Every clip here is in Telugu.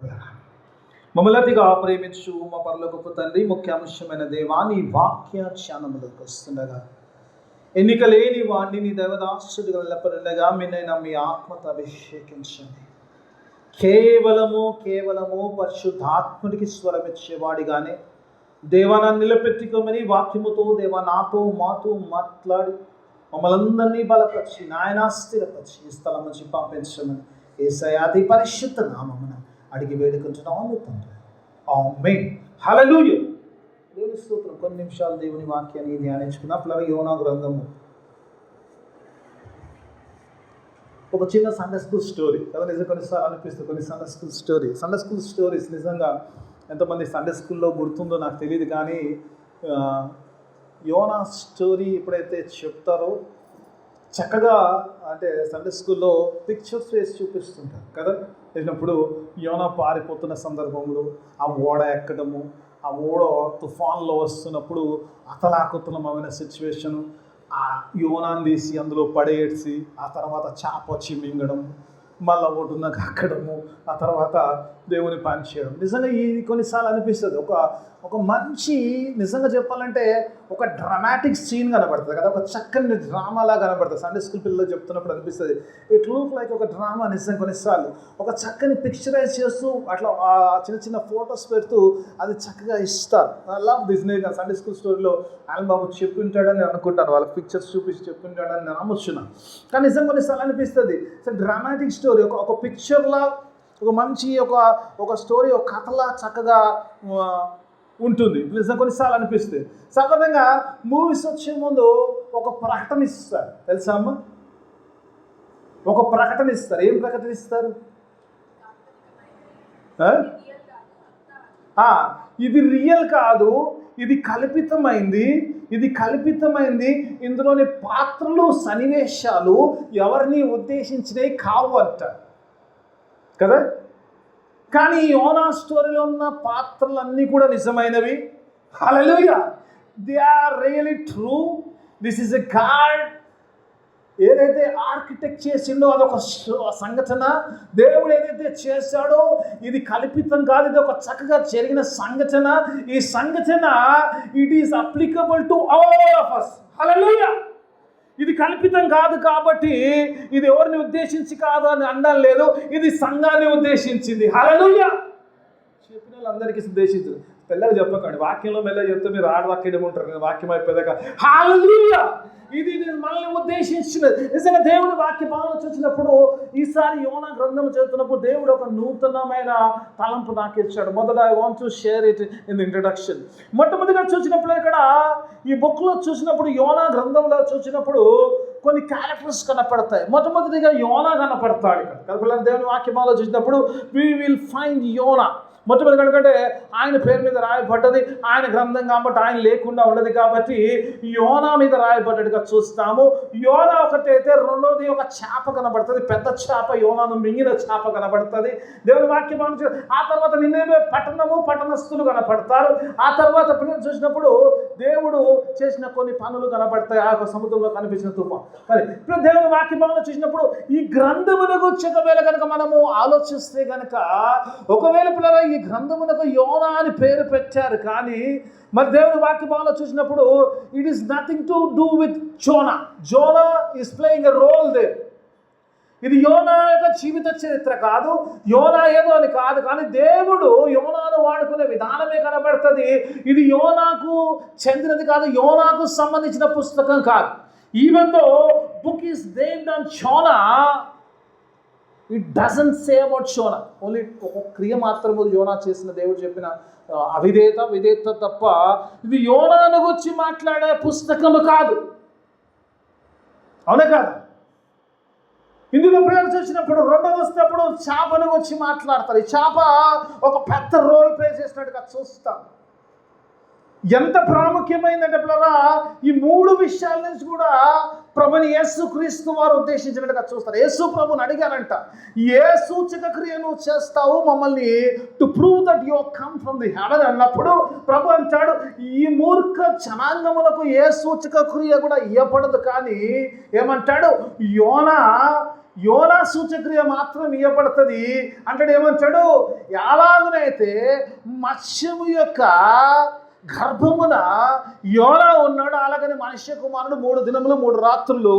మమ్మల్ని అతిగా ప్రేమించు మా పరలోకపు తండ్రి, ముఖ్యాంశమైన దేవా, నీ వాక్య ధ్యానములకు వస్తుండగా ఎన్నిక లేని వాడిని నీ దేవదాసుడిగా నిలబడగా మీనైనా మీ ఆత్మతో అభిషేకించండి. కేవలము పరిశుద్ధాత్ముడికి స్వరమిచ్చేవాడిగానే దేవా నన్ను నిలబెట్టుకోమని వాక్యముతో దేవా నాతో మాతో మాట్లాడి మమ్మల్ందరినీ బలపరిచి నాయన స్థిరపరిచి ఈ స్థలం నుంచి పంపించమని యేసయ్య అతి పరిశుద్ధ నామమున అడిగి వేడుకుంటున్నాము తండ్రి. ఆమేన్. హల్లెలూయా. దేవుని స్తోత్రం. కొన్ని నిమిషాలు దేవుని వాక్యాన్ని ధ్యానించుకున్నా. పిల్లలు యోనా గ్రంథము ఒక చిన్న సండే స్కూల్ స్టోరీ కదా. నిజంగా కొన్నిసార్లు అనిపిస్తుంది కొన్ని సండే స్కూల్ స్టోరీస్ నిజంగా ఎంతమంది సండే స్కూల్లో గుర్తుందో నాకు తెలియదు, కానీ యోనా స్టోరీ ఎప్పుడైతే చెప్తారో చక్కగా అంటే సండే స్కూల్లో పిక్చర్స్ వేసి చూపిస్తుంటారు కదా. వేసినప్పుడు యోనా పారిపోతున్న సందర్భంలో ఆ ఓడ ఎక్కడము, ఆ ఓడ తుఫాన్లో వస్తున్నప్పుడు అతలాకుతలమైన సిచ్యువేషను, ఆ యోనాన్ని తీసి అందులో పడేసి ఆ తర్వాత చాప వచ్చి మింగడం, మళ్ళీ ఒడ్డునకు అక్కడము, ఆ తర్వాత దేవుని పని చేయడం. నిజంగా ఇది కొన్నిసార్లు అనిపిస్తుంది ఒక మంచి, నిజంగా చెప్పాలంటే ఒక డ్రామాటిక్ సీన్ కనబడుతుంది కదా, ఒక చక్కని డ్రామాలా కనబడుతుంది. సండే స్కూల్ పిల్లలు చెప్తున్నప్పుడు అనిపిస్తుంది ఇట్ లుక్ లైక్ ఒక డ్రామా. నిజంగా కొన్నిసార్లు ఒక చక్కని పిక్చరైజ్ చేస్తూ అట్లా చిన్న చిన్న ఫొటోస్ పెడుతూ అది చక్కగా ఇస్తారు. I love this. నేను సండే స్కూల్ స్టోరీలో ఆయన బాబు చెప్పింటాడని అనుకుంటాను, వాళ్ళకి పిక్చర్స్ చూపించి చెప్పింటాడని నేను నమ్మొచ్చున్నాను. కానీ నిజంగా కొన్నిసార్లు అనిపిస్తుంది డ్రామాటిక్ స్టోరీ, ఒక పిక్చర్లా, ఒక మంచి ఒక స్టోరీ, ఒక కథలా చక్కగా ఉంటుంది. నిజంగా కొన్నిసార్లు అనిపిస్తుంది. సాధారణంగా మూవీస్ వచ్చే ముందు ఒక ప్రకటన ఇస్తారు, తెలుసా అమ్మ? ఒక ప్రకటన ఇస్తారు. ఏం ప్రకటన ఇస్తారు? ఇది రియల్ కాదు, ఇది కల్పితమైంది, ఇందులోని పాత్రలు సన్నివేశాలు ఎవరిని ఉద్దేశించినవి కావు అంటారు కదా. కానీ యోనా స్టోరీలో ఉన్న పాత్రలన్నీ కూడా నిజమైనవి. Hallelujah. They are really true. This is a God. ఏదైతే ఆర్కిటెక్ట్ చేసిండో అదొక సంఘటన. దేవుడు ఏదైతే చేశాడో ఇది కల్పితం కాదు, ఇది ఒక చక్కగా జరిగిన సంఘటన. ఈ సంఘటన it is applicable to all of us. హల్లెలూయా. ఇది కల్పితం కాదు కాబట్టి ఇది ఎవరిని ఉద్దేశించి కాదు అని అనడం లేదు, ఇది సంఘాన్ని ఉద్దేశించింది. హల్లెలూయా. చెప్పిన వాళ్ళందరికీ ఉద్దేశించదు. మెల్లగా చెప్పకండి, వాక్యంలో మెల్లగా చెప్తే మీరు ఆడవాక్యం ఉంటారు, నేను వాక్యం అయిపోయాక. హల్లెలూయా. ఇది మనల్ని ఉద్దేశించినది. నిజంగా దేవుడి వాక్య భావన చూసినప్పుడు ఈసారి యోనా గ్రంథం చదువుతున్నప్పుడు దేవుడు ఒక నూతనమైన తలంపు నాకు ఇచ్చాడు. మొదట I want to share it in the introduction. మొట్టమొదటిగా చూసినప్పుడు ఇక్కడ ఈ బుక్లో చూసినప్పుడు యోనా గ్రంథంలో చూసినప్పుడు కొన్ని క్యారెక్టర్స్ కనపడతాయి. మొట్టమొదటిగా యోనా కనపడతాడు ఇక్కడ. దేవుని వాక్య భావన చూసినప్పుడు వీ విల్ ఫైండ్ యోనా. మొట్టమొదటి ఎందుకంటే ఆయన పేరు మీద రాయబడ్డది, ఆయన గ్రంథం కాబట్టి ఆయన లేకుండా ఉండదు కాబట్టి యోనా మీద రాయబడ్డట్టుగా చూస్తాము. యోనా ఒకటైతే, రెండోది ఒక చేప కనబడుతుంది, పెద్ద చేప, యోనాను మింగిన చేప కనబడుతుంది దేవుని వాక్యం. ఆ తర్వాత నిన్నేవే పట్టణస్థులు కనపడతారు. ఆ తర్వాత పిల్లలు చూసినప్పుడు దేవుడు చేసిన కొన్ని పనులు కనబడతాయి. ఆ సముద్రంలో కనిపించిన తుఫాను. మరి ఇప్పుడు దేవుని వాక్య భావన చూసినప్పుడు ఈ గ్రంథములకు ఒకవేళ కనుక మనము ఆలోచిస్తే కనుక, ఒకవేళ పిల్లలు ఈ గ్రంథమునకు యోనా అని పేరు పెట్టారు, కానీ మరి దేవుని వాక్య భావన చూసినప్పుడు it is nothing to do with Jonah is playing a role there. ఇది యోనా యొక్క జీవిత చరిత్ర కాదు, యోనా ఏదో అని కాదు, కానీ దేవుడు యోనాను వాడుకునే విధానమే కనబడుతుంది. ఇది యోనాకు చెందినది కాదు, యోనాకు సంబంధించిన పుస్తకం కాదు. Even though book is named on Zona, it doesn't say about Yona. Only ఒక క్రియ మాత్రము యోనా చేసిన దేవుడు చెప్పిన విధేయత తప్ప ఇది యోనాను గురించి మాట్లాడే పుస్తకము కాదు. అవునా కాదు? ఇందులో ప్రేరణ చూసినప్పుడు రెండవ వస్తున్నప్పుడు చేపను వచ్చి మాట్లాడతారు. ఈ చేప ఒక పెద్ద రోల్ ప్లే చేసినట్టుగా చూస్తాం. ఎంత ప్రాముఖ్యమైందంటే పిల్లరా, ఈ మూడు విషయాల నుంచి కూడా ప్రభుని యేసుక్రీస్తు వారు ఉద్దేశించినట్టుగా చూస్తారు. యేసు ప్రభుని అడిగారంట, ఏ సూచక క్రియ నువ్వు చేస్తావు మమ్మల్ని to prove that you come from the haven అన్నప్పుడు ప్రభు అంటాడు, ఈ మూర్ఖ జనాంగములకు ఏ సూచక క్రియ కూడా ఇవ్వబడదు. కానీ ఏమంటాడు, యోనా యోనా సూచక్రియ మాత్రం ఇవ్వబడుతుంది అంటాడు. ఏమంటాడు? ఎలాగునైతే మత్స్యము యొక్క గర్భమున యోనా ఉన్నాడు, అలాగని మనుష్య కుమారుడు 3 దినములు 3 రాత్రులు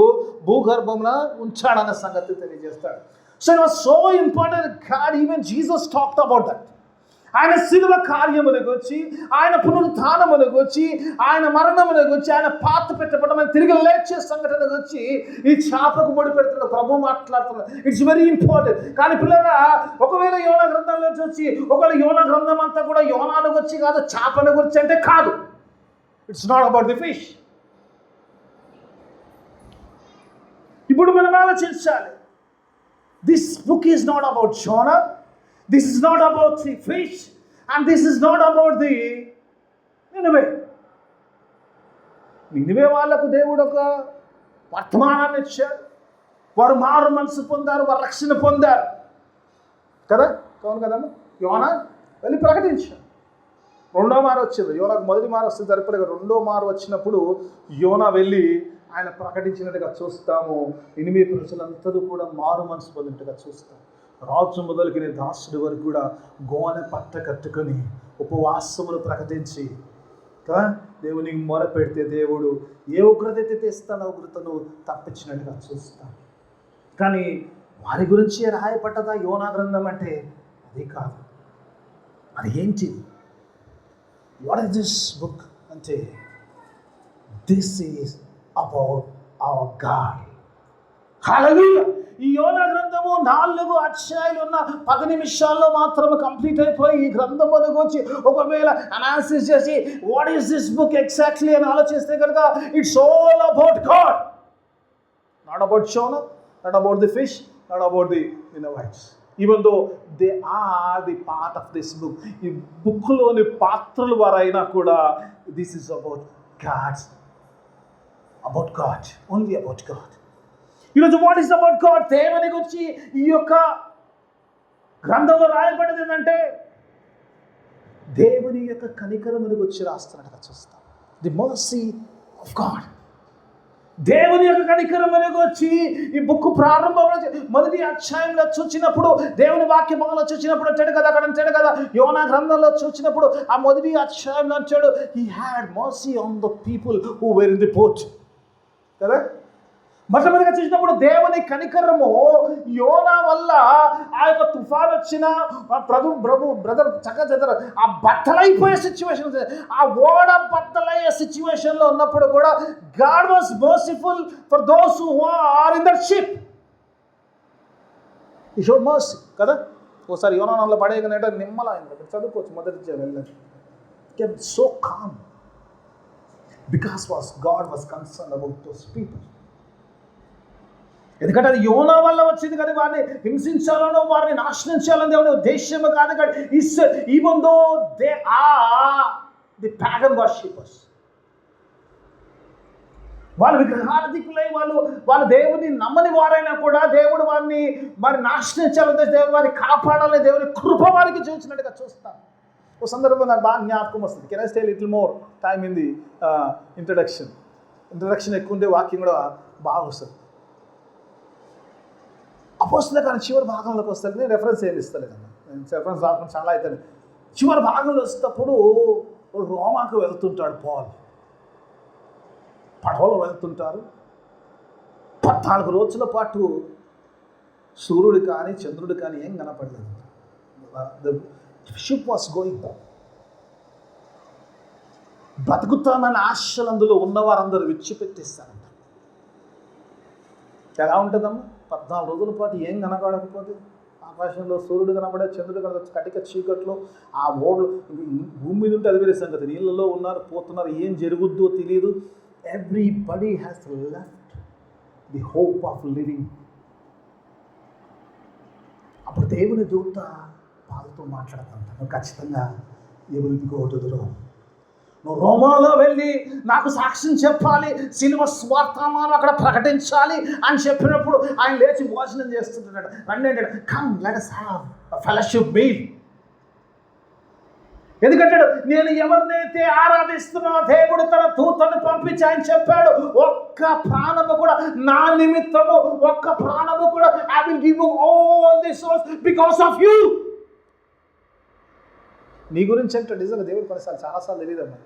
భూగర్భమున ఉంచాడన్న సంగతి తెలియజేస్తాడు. So it was so important. God even Jesus talked about that. ఆయన శిలువ కార్యములకు వచ్చి, ఆయన పునరుత్థానములకు వచ్చి, ఆయన మరణములకు వచ్చి, ఆయన పాత పెట్టబడడం, తిరిగి లేచే సంఘటనకు వచ్చి ఈ చేపకు ముడి పెడుతున్నాడు. ప్రభు మాట్లాడుతున్నాడు. It's very important. కానీ పిల్లగా ఒకవేళ యోనా గ్రంథంలోంచి వచ్చి, ఒకవేళ యోనా గ్రంథం అంతా కూడా యోనాను గురించి కాదు, చేపను గురించి అంటే కాదు. It's not about the fish. ఇప్పుడు మనం ఆలోచించాలి. This book is not about Zona. This is not about the fish, and this is not about the Nineveh. Nineveh వాళ్ళకు దేవుడు ఒక వర్తమానాన్ని ఇచ్చాడు. వారు మారు మనసు పొందారు, వారు రక్షణ పొందారు కదా. అవును కదమ్మా. యోనా వెళ్ళి ప్రకటించాడు. 2వ మారు వచ్చింది. యోనాకు మొదటి మారు వస్తే సరిపోలేదు. 2వ మారు వచ్చినప్పుడు యోనా వెళ్ళి ఆయన ప్రకటించినట్టుగా చూస్తాము. నినివే ప్రజలందరూ కూడా మారు మనసు పొందినట్టుగా చూస్తాము. రాజు మొదలుకొని దాసుడి వరకు కూడా గోనె పట్ట కట్టుకొని ఉపవాసములు ప్రకటించి కదా దేవునికి మొర పెడితే దేవుడు ఏ ఉగ్రత అయితే తెస్తానో ఉగ్రతను తప్పించినట్టుగా చూస్తాను. కానీ వారి గురించి రాయపడ్డదా యోనా గ్రంథం అంటే? అది కాదు. అది ఏంటి? వాట్ ఇస్ దిస్ బుక్ అంటే, this is about our God. Hallelujah. ఈ యోనా గ్రంథము 4 అధ్యాయాలు ఉన్న 10 నిమిషాల్లో మాత్రమే కంప్లీట్ అయిపోయి ఈ గ్రంథంలోకి వచ్చి ఒకవేళ అనాలిసిస్ చేసి what is this book exactly అని ఆలోచిస్తే కనుక it's all about God. Not about Jonah, not about the fish, not about the Ninevites. Even though they are the part of this book. ఈ బుక్లోని పాత్రలు వారైనా కూడా this is about God, about God, only about God. ఈరోజు వాట్ ఈస్ అబౌట్ గాడ్? దేవుని గురించి ఈ యొక్క గ్రంథంలో రాయబడింది ఏంటంటే దేవుని యొక్క కనికరముని గురించి రాస్తున్నట్టుగా చూస్తాం. The mercy of God. దేవుని యొక్క కనికరముని గురించి ఈ బుక్ ప్రారంభంలో మొదటి అధ్యాయంలో చూచినప్పుడు, దేవుని వాక్యంలో చూచినప్పుడు అంటాడు కదా, అక్కడ అంటాడు కదా, యోనా గ్రంథంలో చూచినప్పుడు ఆ మొదటి అధ్యాయంలో అంటాడు he had mercy on the people who were in the port కదా. మొట్టమొదటిగా చూసినప్పుడు దేవుని కనికరము యోనా వల్ల ఆ యొక్క తుఫాన్ వచ్చిన బ్రదర్ చక్కగా ఆ బట్టలైపోయే సిచ్యువేషన్, ఆ ఓడ బట్టలయ్యే సిచ్యువేషన్లో ఉన్నప్పుడు కూడా God was merciful for those who are in that ship. ఈ షోడ్ మర్సీ కదా. ఒకసారి యోనాలో పడేయగలంటే నిమ్మలైంది. చదువుకోవచ్చు మొదటి వెళ్ళండి. Kept so calm because God was concern about those people. ఎందుకంటే అది యోనా వల్ల వచ్చింది కదా. వారిని హింసించాలనో వారిని నాశనం చేయాలని దేవుని ఉద్దేశం కాదు. Even though they are the pagan worshippers, వాళ్ళు విగ్రహారాధికులై వాళ్ళు దేవుని నమ్మని వారైనా కూడా దేవుడు వారిని మరి నాశనం చేయాలని, దేవుడు వారిని కాపాడాలని దేవుని కృప వారికి చూసినట్టుగా చూస్తాం. ఓ సందర్భం నాకు బాగా జ్ఞాపకం వస్తుంది. Can I stay little more time in the introduction ఎక్కువ ఉంటే వాక్యం కూడా బాగా వస్తుంది. అపోస్తలుల కానీ చివరి భాగంలోకి వస్తుంది. నేను రెఫరెన్స్ ఏమి ఇస్తలేదమ్మా, నేను రెఫరెన్స్ రాకుండా చాలా అవుతాను. చివరి భాగంలో వచ్చేటప్పుడు రోమాకు వెళ్తుంటాడు పాల్. పడవలో వెళ్తుంటారు. 14 రోజుల పాటు సూర్యుడు కానీ చంద్రుడు కానీ ఏం కనపడలేదు. The ship was going. బతుకుతామని ఆశలు అందులో ఉన్నవారందరూ విడిచిపెట్టేస్తారంట. ఎలా ఉంటుందమ్మా? 14 రోజుల పాటు ఏం కనపడకపోతే, ఆకాశంలో సూర్యుడు కనపడే, చంద్రుడు కనపడే, కటిక చీకట్లో ఆ ఓడలు భూమి మీద ఉంటే అది వేరే సంగతి. నీళ్ళలో ఉన్నారు, పోతున్నారు, ఏం జరుగుద్దో తెలియదు. Everybody has left the hope of living. అప్పుడు దేవుని దూత వాళ్ళతో మాట్లాడుతుంటాను, ఖచ్చితంగా you will go to the Rome. నువ్వు రోమాలో వెళ్ళి నాకు సాక్ష్యం చెప్పాలి, సిలువ స్వార్థమానం అక్కడ ప్రకటించాలి అని చెప్పినప్పుడు ఆయన లేచి భోజనం చేస్తుంటాడు. రండి అంటాడు, come let us have a fellowship meal. ఎందుకంటే నేను ఎవరినైతే ఆరాధిస్తున్నా దేవుడు తన దూతను పంపించి ఆయన చెప్పాడు, ఒక్క ప్రాణము కూడా నా నిమిత్తము, ఒక్క ప్రాణము కూడా I will give you all the souls because of you. నీ గురించి అంటే నిజంగా దేవుడు కొన్నిసార్లు చాలాసార్లు తెలియదమ్మా.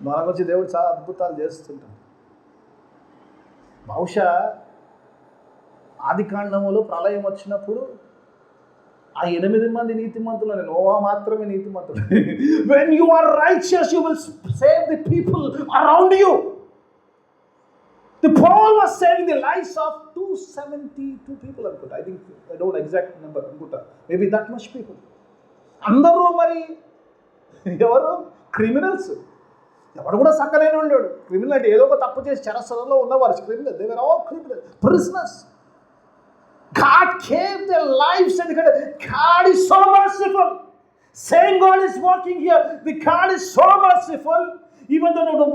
మన గురించి దేవుడు చాలా అద్భుతాలు చేస్తుంటాడు. బహుశా ఆది కాండములో ప్రళయం వచ్చినప్పుడు ఆ 8 మంది నీతిమంతులు, నోవా మాత్రమే నీతిమంతుడు. When you are righteous, you will save the people around you. The Paul was saving the lives of 272 people అనుకుంటా. I don't exact number అనుకుంటా. Maybe that much people. అందరూ మరి ఎవరు? క్రిమినల్స్. ఎవరు కూడా సక్కలేని ఉండేవాడు. క్రిమినల్ అంటే ఏదో ఒక తప్పు చేసి చెరసలలో ఉన్నవారు criminal. They were all criminals, prisoners. God gave their lives, and God is so merciful. Same God is working here. The God is so merciful. Even though don't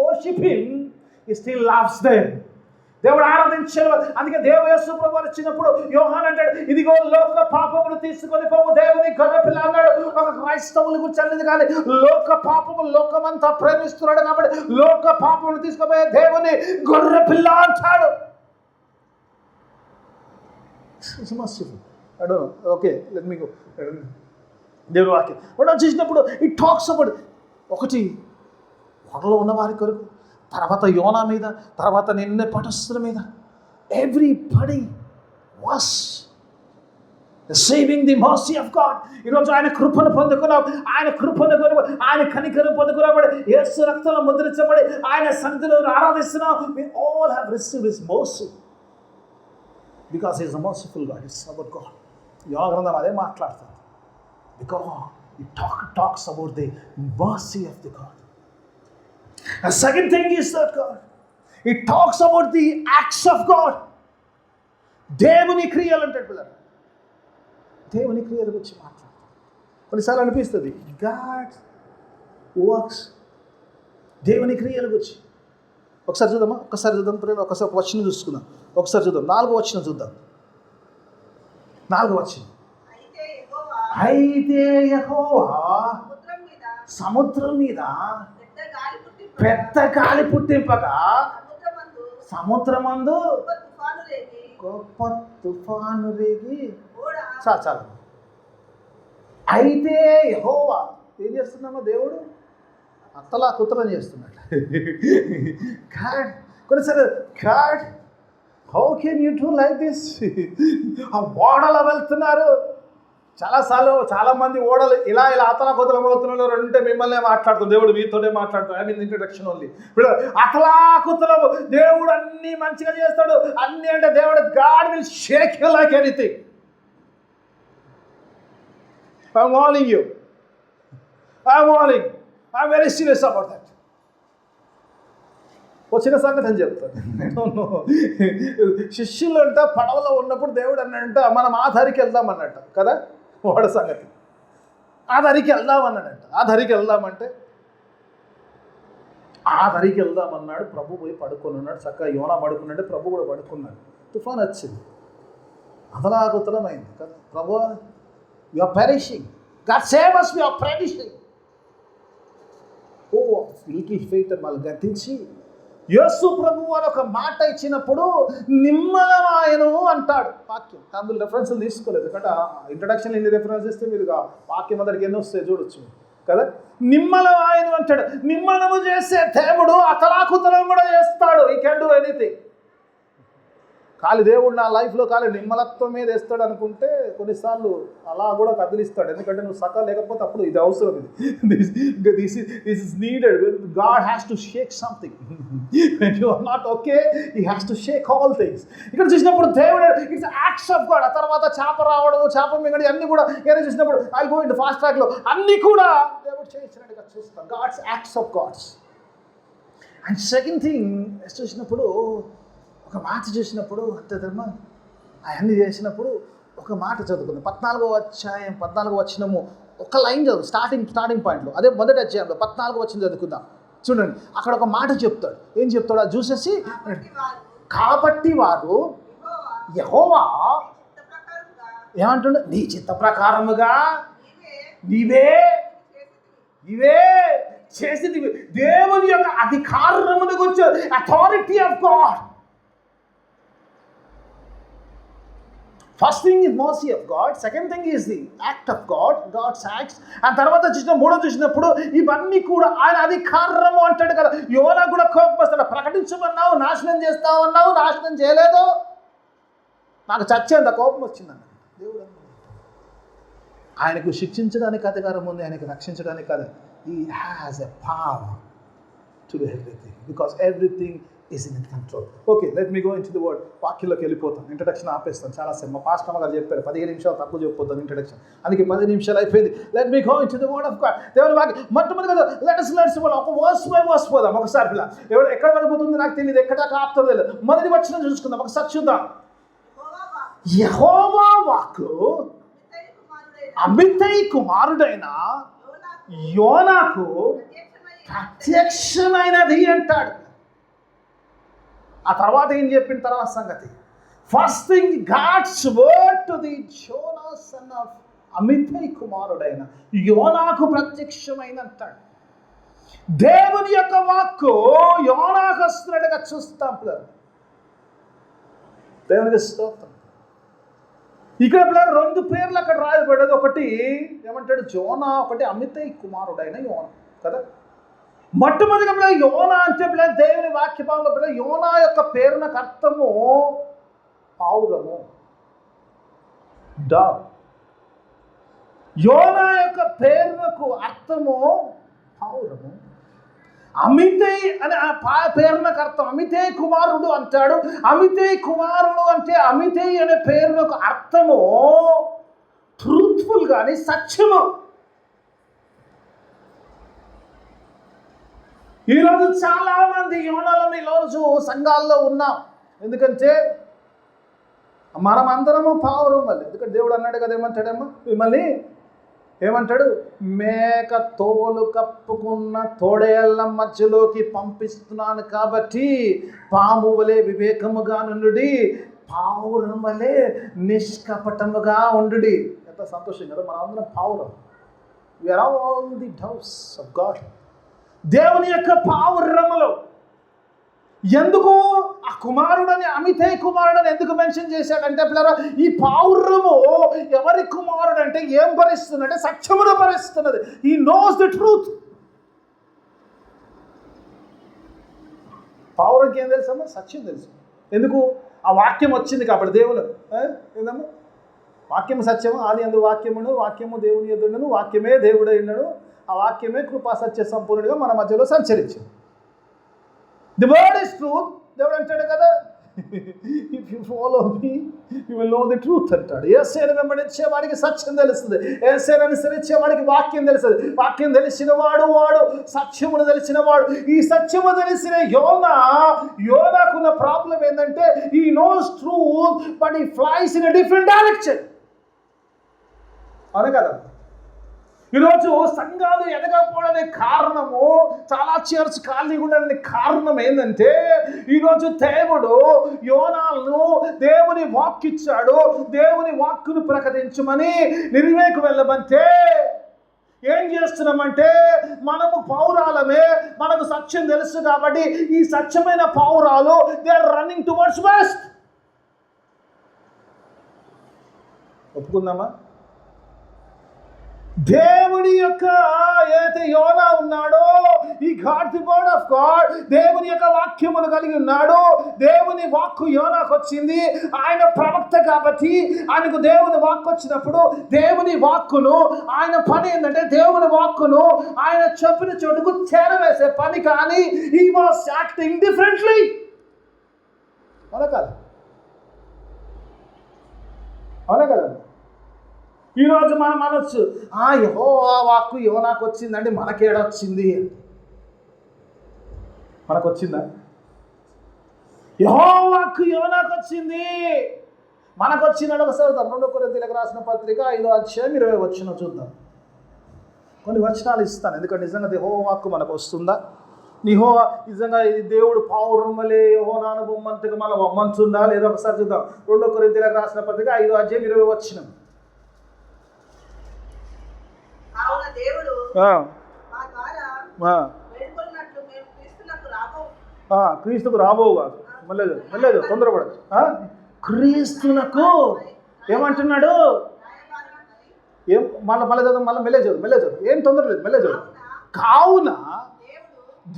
worship Him, He still loves them. దేవుడు ఆరాధించారు. అందుకే యేసు ప్రభువు వచ్చినప్పుడు యోహాను అంటాడు, ఇదిగో లోక పాపములు తీసుకొని పోవు దేవుని గొర్రెపిల్ల అన్నాడు. ఒక క్రైస్తవుల గురించి అన్నది కానీ లోక పాపము లోకమంతా ప్రేమిస్తున్నాడు కాబట్టి లోక పాపములు తీసుకుపోయే దేవుని గొర్రెపిల్ల అంటాడు. It's merciful. I don't know. Okay, let me go. దేవుడు వాక్యం మనం చూసినప్పుడు ఇట్ టాక్స్ అబౌట్ ఒకటి వరలో ఉన్న వారి కొరకు, తర్వాత యోనా మీద, తర్వాత నిన్నే పటస్తుల మీద. Everybody was receiving the mercy of God. ఈరోజు ఆయన కృపను పొందుకున్నాం, ఆయన కృపను కొరకు, ఆయన కనికరం పొందుకున్నాబడి, యేసు రక్తంలో ముద్రించబడి ఆయన సన్నిధిలో ఆరాధిస్తున్నాం. We all have received His mercy. Because He is a merciful God. It's about God. యోనా గ్రంథం అదే మాట్లాడుతుంది. Because it talks about the mercy of the God. The second thing is that God, it talks about the acts of God. దేవుని క్రియలు అంటాడు పిల్లలు. దేవుని క్రియల గురించి మాట్లాడు. కొన్నిసార్లు అనిపిస్తుంది గాడ్ వర్క్స్, దేవుని క్రియల గురించి. ఒకసారి చూద్దామా? ఒకసారి ఒక వచనం చూసుకుందాం. ఒకసారి చూద్దాం. 4వ వచనం చూద్దాం. 4వ వచనం. అయితే యెహోవా సముద్రం మీద పెద్ద గాలి పుట్టింపగా సముద్రమందు గొప్ప తుఫాను రేగి. చాలు. అయితే యెహోవా ఏం చేస్తున్నామో దేవుడు అత్తలా కుతలం చేస్తున్నాడు. కొన్నిసార్లు God, how can you do like this? ఆ ఓడలో వెళ్తున్నారు. చాలామంది ఓడలు ఇలా అతలా కుతలం అవుతున్నారు అంటే మిమ్మల్నే మాట్లాడుతుంది దేవుడు, మీతోనే మాట్లాడుతాడు. I mean introduction only. ఇప్పుడు అతలా కుతలము దేవుడు అన్నీ మంచిగా చేస్తాడు. అన్నీ అంటే దేవుడు God will shake you like anything. I'm warning you. I'm very serious about that. వచ్చిన సంగతి అని చెప్తాను. శిష్యులు అంట పడవలో ఉన్నప్పుడు దేవుడు అన్నంట మనం ఆ ధరికి వెళ్దామన్నట్ట కదా. వాడు సంగతి ఆ ధరికి వెళ్దామన్నాడంట. ఆ ధరికి వెళ్దామంటే ఆ ధరికి వెళ్దామన్నాడు. ప్రభు పోయి పడుకొని ఉన్నాడు. చక్కగా యోనా పడుకున్నాడు, ప్రభు కూడా పడుకున్నాడు. తుఫాన్ వచ్చింది, అదలాకుతలమైంది కదా. ప్రభు, you are perishing, God save us, we are perishing. Little faith అని వాళ్ళు గతించి యేసు ప్రభు అని ఒక మాట ఇచ్చినప్పుడు నిమ్మలమాయను అంటాడు. వాక్యం అందులో రెఫరెన్స్లు తీసుకోలేదు, ఎందుకంటే ఇంట్రడక్షన్ ఎన్ని రెఫరెన్స్ ఇస్తే మీరు వాక్యం అందరికి ఎన్ని వస్తాయి చూడొచ్చు కదా. నిమ్మలమాయను అంటాడు. నిమ్మలము చేసే దేవుడు అతలాకుతలం కూడా చేస్తాడు. ఈ కెన్ డూ ఎనీథింగ్. ఖాళీ దేవుడు నా లైఫ్లో ఖాళీ నిమ్మలత్వం మీద వేస్తాడు అనుకుంటే కొన్నిసార్లు అలా కూడా కదిలిస్తాడు. ఎందుకంటే నువ్వు సక లేకపోతే అప్పుడు ఇది అవసరం. This is needed. God has to shake something. When you are not okay, he has to shake all things. ఇక్కడ చూసినప్పుడు దేవుడు ఇట్స్ యాక్ట్స్ ఆఫ్ గాడ్. ఆ తర్వాత చేప రావడం, చేప మింగడి అన్నీ కూడా ఏదైనా చూసినప్పుడు ఐ గో ఇన్ ఫాస్ట్ ట్రాక్లో అన్నీ కూడా దేవుడు చేసినట్టుగా చూస్తాం. God's acts of God's. And second thing చూసినప్పుడు ఒక మాట చూసినప్పుడు అంతే ధర్మ అవన్నీ చేసినప్పుడు ఒక మాట చదువుకుందాం. 14వ అధ్యాయం 14వ వచనము ఒక లైన్ చదువు. స్టార్టింగ్ పాయింట్లో అదే మొదటి అధ్యాయంలో 14వ వచనం చదువుకుందాం. చూడండి, అక్కడ ఒక మాట చెప్తాడు. ఏం చెప్తాడు అది చూసేసి, కాబట్టి వారు యెహోవా ఏమంటుండే, నీ చిత్త ప్రకారముగా ఇవే చేసింది. దేవుని యొక్క అధికారమును గురించి, authority of God. First thing is mercy of God, second thing is the act of God, God's acts. And తర్వాత చూసినప్పుడు ఇవన్నీ కూడా ఆయన అధికారము అంటాడు కదా. యోనా కూడా కోపం వస్తాడు. ప్రకటించమన్నావు, నాశనం చేస్తావు అన్నావు, నాశనం చేయలేదు, నాకు చచ్చేంత కోపం వచ్చిందన్న. దేవుడు ఆయనకు శిక్షించడానికి అధికారం ఉంది, ఆయనకు రక్షించడానికి కాదు. He has a power to do everything because everything is in control. Okay, let me go into the word. వాక్యంలోకి వెళ్ళిపోతాను. ఇంట్రడక్షన్ ఆపేస్తాను. చాలా సేపు మా పాస్టర్ గారు చెప్పారు 15 నిమిషాలు తక్కువ చెప్పిపోతాను ఇంట్రడక్షన్, అందుకే 10 నిమిషాలు అయిపోయింది. Let me go into the word of God. దేవుని వాక్యం మొట్టమొదటిగా let us ఒక వర్స్ బై వర్స్ పోదాం. ఒకసారి పిల్ల ఎక్కడ పడిపోతుంది నాకు తెలియదు, ఎక్కడ ఆపుతుందో తెలియదు. మొదటి వచనం చూసుకుందాం ఒకసారి చూద్దాం. యెహోవా వాక్కు అమిత్తై కుమారుడైన యోనాకు ప్రత్యక్షమైనది అంటాడు. ఆ తర్వాత ఏం చెప్పిన తర్వాత సంగతి, first thing God's word to the Jonah son of Amittai కుమారుడైన యోనాకు ప్రత్యక్షమైన అంటాడు. దేవుని యొక్క వాక్కు యోనాకు వస్తున్నట్టుగా చూస్తాం పిల్లలు. దేవునికి స్తోత్రం. ఇక్కడ పిల్లలు 2 పేర్లు అక్కడ రాయబడ్డది. ఒకటి ఏమంటాడు జోనా, ఒకటి అమిత్తై కుమారుడైన యోనా కదా. మొట్టమొదటిగా పిల్లలు యోనా అంటే పిల్లలు దేవుని వాక్యభావంలో పిల్లలు యోనా యొక్క పేరునకు అర్థము పావురము, డాగ్. యోనా యొక్క పేరునకు అర్థము పావురము. అమితై అని ఆ పేరునకు అర్థం అమితై కుమారుడు అంటాడు. అమితై కుమారుడు అంటే అమితై అనే పేరునకు అర్థము ట్రూత్ఫుల్ కానీ సత్యము. ఈరోజు చాలా మంది యోనాలను ఈరోజు సంఘాల్లో ఉన్నాం. ఎందుకంటే మనమందరము పావురం వల్ల. ఎందుకంటే దేవుడు అన్నాడు కదా, ఏమంటాడమ్మా మిమ్మల్ని ఏమంటాడు, మేక తోలు కప్పుకున్న తోడేళ్ల మధ్యలోకి పంపిస్తున్నాను కాబట్టి పాము వలె వివేకముగా నుండి పావురం వలె నిష్కపటముగా ఉండు. ఎంత సంతోషం కదా, మనం అందరం పావురం. We are all the doves of God. దేవుని యొక్క పావురములు. ఎందుకు ఆ కుమారుడని అమితై కుమారుడని ఎందుకు మెన్షన్ చేశాడంటే పిల్లరా, ఈ పావురము ఎవరి కుమారుడు అంటే ఏం భరిస్తుందంటే సత్యమును భరిస్తున్నది. He knows the truth. పావురంకి ఏం తెలుసమ్మా? సత్యం తెలుసు. ఎందుకు? ఆ వాక్యం వచ్చింది కాబట్టి. దేవుడు ఏందమ్మా వాక్యము సత్యము, ఆది అందు వాక్యమును, వాక్యము దేవుని యొద్దను, వాక్యమే దేవుడై ఉన్నాడు, ఆ వాక్యమే కృపా సత్య సంపూర్ణుడిగా మన మధ్యలో సంచరించింది. The word is truth. దేవుడు అంటాడు కదా, if you follow me you will know the truth అంటాడు. యేసుని వెంబడించే వాడికి సత్యం తెలుస్తుంది, యేసుని అనుసరించే వాడికి వాక్యం తెలుస్తుంది. వాక్యం తెలిసిన వాడు సత్యమును తెలిసిన వాడు. ఈ సత్యము తెలిసిన యోనాకున్న ప్రాబ్లం ఏంటంటే ఈ నోస్ ట్రూత్ బట్ ఈ flies in a different direction. అవును కదా. ఈరోజు సంఘాలు ఎదగకపోవడానికి కారణము, చాలా చర్చ్ ఖాళీగా ఉండడానికి కారణం ఏంటంటే ఈరోజు దేవుడు యోనాలను దేవుని వాక్కు ఇచ్చాడు, దేవుని వాక్కును ప్రకటించమని నినివేకు వెళ్ళమంటే ఏం చేస్తున్నామంటే మనము పౌరాలమే, మనకు సత్యం తెలుసు కాబట్టి ఈ సత్యమైన పౌరాలు they are running towards west. ఒప్పుకుందామా? దేవుని యొక్క ఏదైతే యోనా ఉన్నాడో ఈ God the word of God, దేవుని యొక్క వాక్యమును కలిగి ఉన్నాడు. దేవుని వాక్కు యోనాకు వచ్చింది. ఆయన ప్రవక్త కాబట్టి ఆయనకు దేవుని వాక్కు వచ్చినప్పుడు దేవుని వాక్కును ఆయన పని ఏంటంటే దేవుని వాక్కును ఆయన చెప్పిన చోటుకు చేరవేసే పని. కానీ హీ వాస్ యాక్టింగ్ డిఫరెంట్లీ. అవునా కదా? అవునా కదా? ఈరోజు మనం అనొచ్చు, యెహోవా వాక్కు యోనాకు వచ్చిందంటే మనకేడొచ్చింది? మనకు వచ్చిందా? యెహోవా వాక్కు యోనాకు వచ్చింది, మనకు వచ్చిందని ఒకసారి 2 కొరింథీయులకు రాసిన పత్రిక 5వ అధ్యాయం 20వ వచనం చూద్దాం. కొన్ని వచనాలు ఇస్తాను, ఎందుకంటే నిజంగా యెహోవా వాక్కు మనకు వస్తుందా? నిజంగా ఇది దేవుడు పావురం వలె యెహోవాను బొమ్మంతగా మన బొమ్మంచుందా లేదా ఒకసారి చూద్దాం. 2 కొరింథీయులకు రాసిన పత్రిక 5వ అధ్యాయం 20వ వచనం. క్రీస్తుకు రాబోవు కాదు, మళ్ళీ తొందరపడ. క్రీస్తునకు ఏమంటున్నాడు? ఏం మళ్ళీ చదువు, మెల్లే చదువు, ఏం తొందర లేదు, మెల్లే చదువు. కావున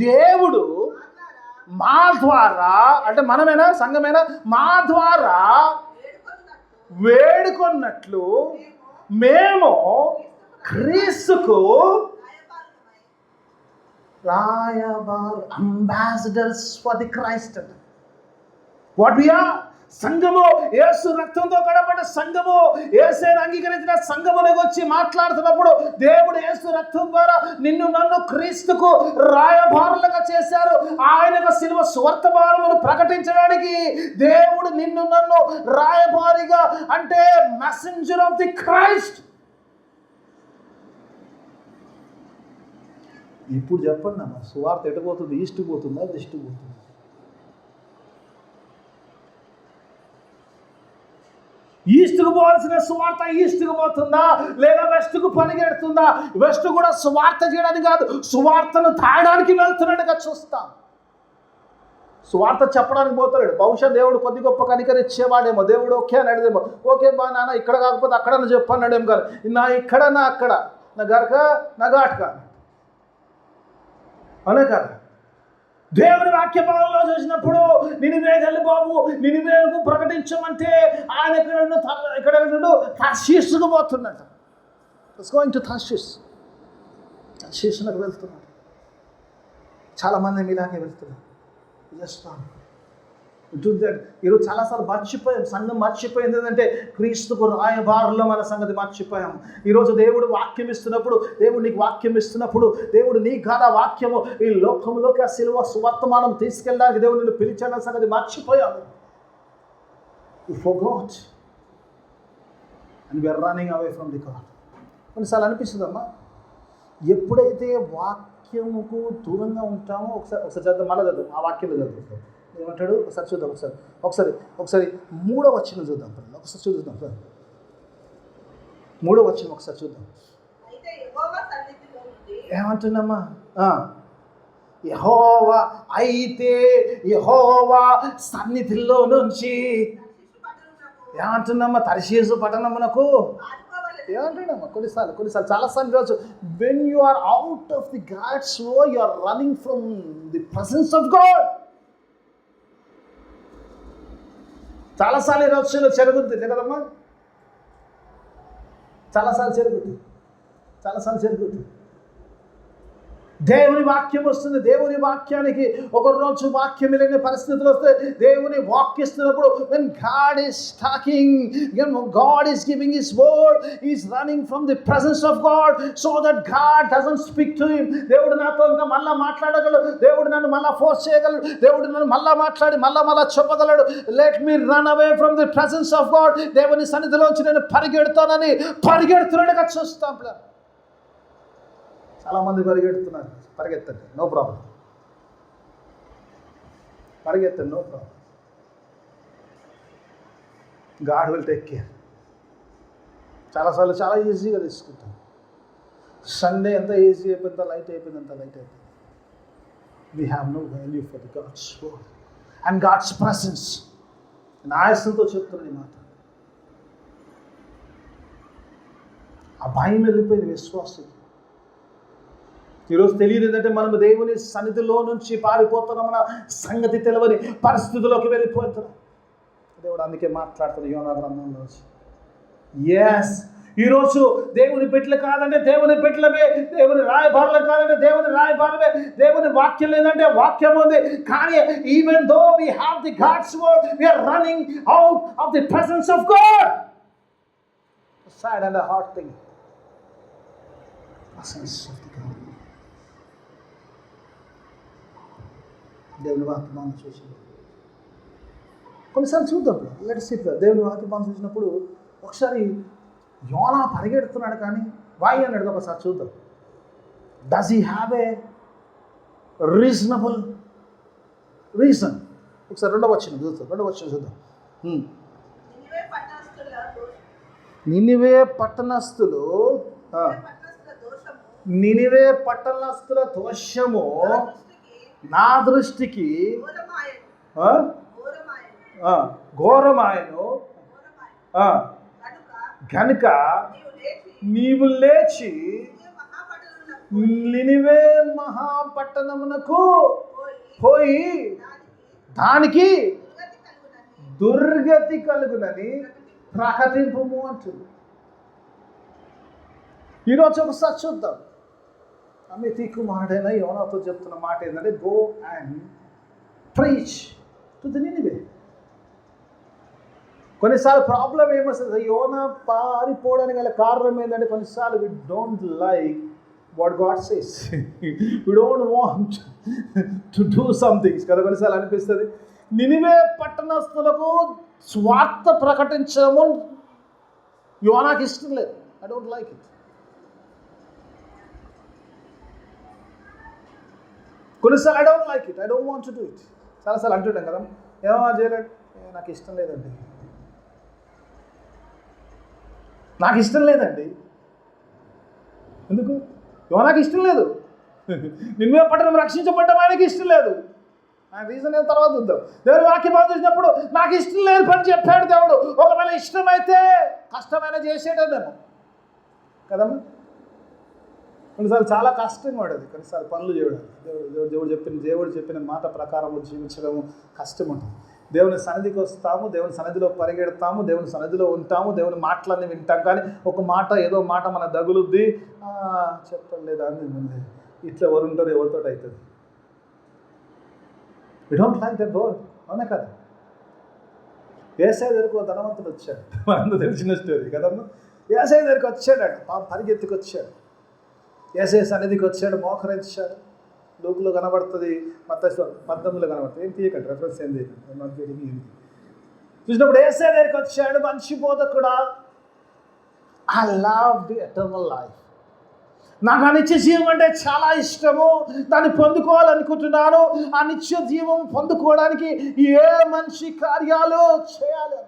దేవుడు మా ద్వారా, అంటే మనమేనా, సంఘమేనా, మా ద్వారా వేడుకొన్నట్లు మేము క్రీస్తుకు రాయబారు, ambassadors for the Christ. What we are? సంఘము, యేసు రక్తంతో కడపడ్డ సంఘము, యేసుని అంగీకరించిన సంఘములోకి వచ్చి మాట్లాడుతున్నప్పుడు దేవుడు యేసు రక్తం ద్వారా నిన్ను నన్ను క్రీస్తుకు రాయబారులుగా చేశారు. ఆయన శిలువ స్వర్తమానమును ప్రకటించడానికి దేవుడు నిన్ను నన్ను రాయబారిగా, అంటే మెసెంజర్ ఆఫ్ ది క్రైస్ట్. ఇప్పుడు చెప్పండి అన్న, సువార్త ఎటుపోతుంది? ఈస్ట్ పోతుందా, వెస్ట్ పోతుందా? ఈస్ట్కు పోవాల్సిన సువార్త ఈస్ట్కు పోతుందా, లేదా వెస్ట్కు పరిగెడుతుందా? వెస్ట్ కూడా సువార్త చేయడానికి కాదు, సువార్తను తాగడానికి వెళ్తున్నట్టుగా చూస్తాం. సువార్త చెప్పడానికి పోతాడు. బహుశా దేవుడు కొద్ది గొప్ప కనికరిచ్చేవాడేమో. దేవుడు ఓకే అన్నాడేమో, ఓకే బా నాన్న ఇక్కడ కాకపోతే అక్కడ చెప్పు అన్నాడేమో. కానీ నా ఇక్కడ, నా అక్కడ, నా గరక, నా ఘాట్క అనే కాదు. దేవుని వాక్య భావంలో చూసినప్పుడు నినివే గల్లి బాబు, నినివేకు ప్రకటించమంటే ఆయన ఇక్కడ తర్షీషుకు పోతున్నాడు. It's going to Tarshish. తర్షీషులకు వెళ్తున్నాడు. చాలామంది మీలాగే వెళ్తున్నారు. చేస్తాను ఈరోజు చాలాసార్లు మర్చిపోయాం, సంఘం మర్చిపోయింది. ఏంటంటే క్రీస్తుకు రాయబారులో మన సంగతి మర్చిపోయాం. ఈరోజు దేవుడు వాక్యం ఇస్తున్నప్పుడు, దేవుడు నీకు వాక్యం ఇస్తున్నప్పుడు, దేవుడు నీ గాథ వాక్యము ఈ లోకంలోకి ఆ శిలువ సువర్తమానం తీసుకెళ్ళడానికి దేవుడు నిన్ను పిలిచాడన్న సంగతి మర్చిపోయాము. You forgot and we are running away from the God. కొన్నిసార్లు అనిపిస్తుందమ్మా, ఎప్పుడైతే వాక్యముకు దూరంగా ఉంటామో, ఒకసారి చదువు, మళ్ళీ చదువు, ఆ వాక్యంలో చదువు. ఏమంటాడు? ఒకసారి చూద్దాం, ఒకసారి 3వ వచనం చూద్దాం. ఒకసారి చూద్దాం సార్, 3వ వచనం ఒకసారి చూద్దాం. ఏమంటున్నామ్మా? యెహోవా, అయితే యెహోవా సన్నిధిలో నుంచి ఏమంటున్నామ్మా? తర్షీషు పట్టణమునకు ఏమంటాడమ్మా? కొన్నిసార్లు చాలాసార్లు ఈరోజు when you are out of the God's way, you are running from the presence of God. చాలాసార్లు ఈరోజు జరుగుతుంది కదమ్మా, చాలాసార్లు జరుగుతుంది. దేవుని వాక్యం వస్తుంది. దేవుని వాక్యానికి ఒకరోజు వాక్యం లేని పరిస్థితులు వస్తే దేవుని వాక్యిస్తున్నప్పుడు when God is talking, God is giving his word, he is running from the presence of God so that God doesn't speak to him. దేవుడు నాతో ఇంకా మళ్ళా మాట్లాడగలడు, దేవుడు నన్ను మళ్ళా ఫోర్స్ చేయగలడు, దేవుడు నన్ను మళ్ళా మాట్లాడి మళ్ళా చెప్పగలడు. let me run away from the presence of God. దేవుని సన్నిధిలోంచి నేను పరిగెడుతున్నాడుగా చూస్తాం. చాలామంది పరిగెడుతున్నారు. పరిగెత్తండి, no problem. God will take care. చాలాసార్లు చాలా ఈజీగా తీసుకుంటాం. సండే ఎంత ఈజీ అయిపోయింది, అంత లైట్ అయిపోయింది. We have no value for the God's word and God's presence. ఆయాసంతో చెప్తున్నాను ఈ మాట. ఆ భయం వెళ్ళిపోయింది విశ్వాసం. ఈరోజు తెలియదు ఏంటంటే మనం దేవుని సన్నిధిలో నుంచి పారిపోతున్నామన్న సంగతి తెలియని పరిస్థితుల్లోకి వెళ్ళిపోతున్నాం. దేవుడు అందుకే మాట్లాడుతుంది యోనా గ్రంథంలో. ఎస్, ఈరోజు దేవుని బిడ్డలు కాదంటే దేవుని బిడ్డలమే, దేవుని రాయబారులు కాదంటే దేవుని రాయబారమే, దేవుని వాక్యం లేదంటే వాక్యం ఉంది. కానీ even though we have the God's word, we are running out of the presence of God. Sad and heart thing. Presence of the God. దేవుని వాక్యం చూసినప్పుడు కొన్నిసార్లు చూద్దాం. Let's see. దేవుని వాక్యం చూసినప్పుడు ఒకసారి యోనా పరిగెడుతున్నాడు, కానీ వై అన్నాడు. ఒకసారి చూద్దాం. Does he have a reasonable reason? ఒకసారి రెండవ వచనం చూద్దాం. నినివే పట్టణస్థులు నినివే పట్టణస్థుల దోషము నా దృష్టికి ఘోరమాయను గనుక నీవు లేచి నినివే మహాపట్టణమునకు పోయి దానికి దుర్గతి కలుగునని ప్రకటింపుము అంటుంది. ఈరోజు ఒకసారి చూద్దాం. అమితి కుమారుడైన యోనాతో చెప్తున్న మాట ఏంటంటే, go and preach to the Nineveh. కొన్నిసార్లు ప్రాబ్లం ఏమొస్తుంది, యోనా పారిపోవడానికి గల కారణం ఏంటంటే, కొన్నిసార్లు we don't like what God says, we don't want to do somethings కదా. కొన్నిసార్లు అనిపిస్తుంది నినివే పట్టణస్థులకు స్వార్థ ప్రకటించడము యోనాకి ఇష్టం లేదు. I don't like it. కొన్నిసార్లు I don't like it, I don't want to do it. చాలాసార్లు అంటుంటాం కదా, ఏమో చేయలేదు, నాకు ఇష్టం లేదండి, నాకు ఇష్టం లేదండి. ఎందుకు? యోనాకి ఇష్టం లేదు. నిన్నే పట్టణం రక్షించబడ్డం ఆయనకి ఇష్టం లేదు. ఆయన రీజన్ ఏం తర్వాత చూద్దాం. దేవుని వాక్యం చూసినప్పుడు నాకు ఇష్టం లేదు పని చెప్పాడు దేవుడు. ఒకవేళ ఇష్టమైతే కష్టమైన చేసేటేమో కదమ్మా. కొన్నిసార్లు చాలా కష్టంగా ఉండదు, కొన్నిసార్లు పనులు చేయడం. దేవుడు చెప్పిన మాట ప్రకారం జీవించడం కష్టం ఉంటుంది. దేవుని సన్నిధికి వస్తాము, దేవుని సన్నిధిలో పరిగెడతాము, దేవుని సన్నిధిలో ఉంటాము, దేవుని మాటలన్నీ వింటాం. కానీ ఒక మాట, ఏదో మాట మన దగులుద్ది, చెప్పడం లేదా అని ఉంది. ఇట్లా ఎవరు ఉంటారు, ఎవరితో అవుతుంది. We don't like that word. అవునా కదా? ఏసై దగ్గరకు ఒక ధనవంతుడు వచ్చాడు, మనందరూ తెలిసిన స్టోరీ కదమ్మా. ఏసై దగ్గరికి వచ్చాడు, పరిగెత్తుకు వచ్చాడు, ఏసై సన్నిధికి వచ్చాడు, మోకరించాడు. లూకులో కనబడుతుంది, మత్తయి 19లో కనబడుతుంది. ఏం తీయకండి, రెఫరెన్స్ ఏం తీయకండి. చూసినప్పుడు ఏసై దగ్గరికి వచ్చాడు, మంచి బోధకుడా, I love the eternal life, నాకు ఆ నిత్య జీవం అంటే చాలా ఇష్టము, దాన్ని పొందుకోవాలనుకుంటున్నాను. ఆ నిత్య జీవం పొందుకోవడానికి ఏ మంచి కార్యాలు చేయాలి